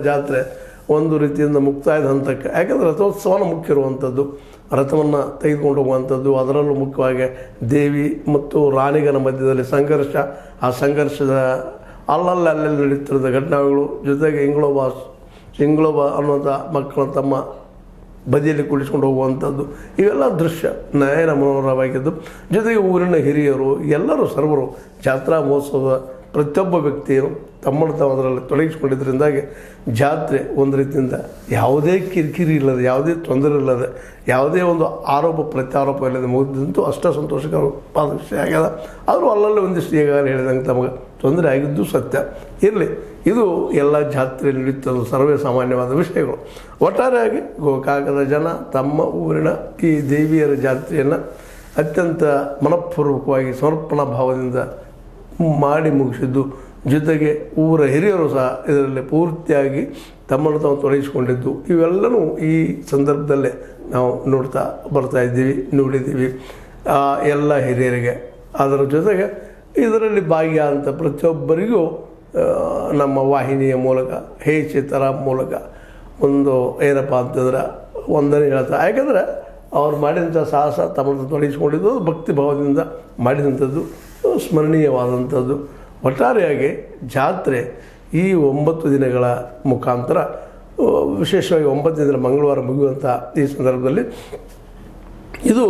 ಜಾತ್ರೆ ಒಂದು ರೀತಿಯಿಂದ ಮುಕ್ತಾಯದ ಹಂತಕ್ಕೆ, ಯಾಕಂದರೆ ರಥೋತ್ಸವನ ಮುಖ್ಯ ಇರುವಂಥದ್ದು, ರಥವನ್ನು ತೆಗೆದುಕೊಂಡು ಹೋಗುವಂಥದ್ದು, ಅದರಲ್ಲೂ ಮುಖ್ಯವಾಗಿ ದೇವಿ ಮತ್ತು ರಾಣಿಗನ ಮಧ್ಯದಲ್ಲಿ ಸಂಘರ್ಷ, ಆ ಸಂಘರ್ಷದ ಅಲ್ಲಲ್ಲಿ ನಡೀತಿರೋದ ಘಟನೆಗಳು, ಜೊತೆಗೆ ಇಂಗ್ಳೋಬ ಅನ್ನುವಂಥ ಮಕ್ಕಳನ್ನು ತಮ್ಮ ಬದಿಯಲ್ಲಿ ಕುಳಿಸ್ಕೊಂಡು ಹೋಗುವಂಥದ್ದು, ಇವೆಲ್ಲ ದೃಶ್ಯ ನಯನ ಮನೋಹರವಾಗಿದ್ದು, ಜೊತೆಗೆ ಊರಿನ ಹಿರಿಯರು ಎಲ್ಲರೂ ಸರ್ವರು ಜಾತ್ರಾ ಮಹೋತ್ಸವದ ಪ್ರತಿಯೊಬ್ಬ ವ್ಯಕ್ತಿಯು ತಮ್ಮನ್ನು ತಾವು ಅದರಲ್ಲಿ ತೊಡಗಿಸಿಕೊಂಡಿದ್ದರಿಂದಾಗಿ ಜಾತ್ರೆ ಒಂದು ರೀತಿಯಿಂದ ಯಾವುದೇ ಕಿರಿಕಿರಿ ಇಲ್ಲದೆ, ಯಾವುದೇ ತೊಂದರೆ ಇಲ್ಲದೆ, ಯಾವುದೇ ಒಂದು ಆರೋಪ ಪ್ರತ್ಯಾರೋಪ ಇಲ್ಲದೆ ಮುಗಿದಂತೂ ಅಷ್ಟ ಸಂತೋಷಕರವಾದ ವಿಷಯ ಆಗ್ಯದ. ಆದರೂ ಅಲ್ಲಲ್ಲಿ ಒಂದಿಷ್ಟು ಈಗಾಗಲೇ ಹೇಳಿದಂಗೆ ತಮಗೆ ತೊಂದರೆ ಆಗಿದ್ದು ಸತ್ಯ. ಇರಲಿ, ಇದು ಎಲ್ಲ ಜಾತ್ರೆಯಲ್ಲಿ ನಡೆಯುತ್ತದೆ ಸರ್ವೇ ಸಾಮಾನ್ಯವಾದ ವಿಷಯಗಳು. ಒಟ್ಟಾರೆಯಾಗಿ ಗೋಕಾಕದ ಜನ ತಮ್ಮ ಊರಿನ ಈ ದೇವಿಯರ ಜಾತ್ರೆಯನ್ನು ಅತ್ಯಂತ ಮನಪೂರ್ವಕವಾಗಿ ಸಮರ್ಪಣಾ ಭಾವದಿಂದ ಮಾಡಿ ಮುಗಿಸಿದ್ದು, ಜೊತೆಗೆ ಊರ ಹಿರಿಯರು ಸಹ ಇದರಲ್ಲಿ ಪೂರ್ತಿಯಾಗಿ ತಮ್ಮನ್ನು ತಾವು ತೊಡಗಿಸಿಕೊಂಡಿದ್ದು, ಇವೆಲ್ಲವೂ ಈ ಸಂದರ್ಭದಲ್ಲೇ ನಾವು ನೋಡಿದ್ದೀವಿ ಎಲ್ಲ ಹಿರಿಯರಿಗೆ. ಅದರ ಜೊತೆಗೆ ಇದರಲ್ಲಿ ಭಾಗಿಯಾದಂಥ ಪ್ರತಿಯೊಬ್ಬರಿಗೂ ನಮ್ಮ ವಾಹಿನಿಯ ಮೂಲಕ, ಹೇ ಚಿತ್ತರ ಮೂಲಕ ಒಂದು ಏನಪ್ಪ ಅಂತಂದ್ರೆ ವಂದನೆ ಹೇಳ್ತಾ, ಯಾಕಂದರೆ ಅವ್ರು ಮಾಡಿದಂಥ ಸಾಹಸ ತಮ್ಮನ್ನು ತೊಡಗಿಸಿಕೊಂಡಿದ್ದು ಭಕ್ತಿ ಭಾವದಿಂದ ಮಾಡಿದಂಥದ್ದು ಸ್ಮರಣೀಯವಾದಂಥದ್ದು. ಒಟ್ಟಾರೆಯಾಗಿ ಜಾತ್ರೆ ಈ 9 ದಿನಗಳ ಮುಖಾಂತರ, ವಿಶೇಷವಾಗಿ 9ನೇ ದಿನ ಮಂಗಳವಾರ ಮುಗಿಯುವಂಥ ಈ ಸಂದರ್ಭದಲ್ಲಿ ಇದು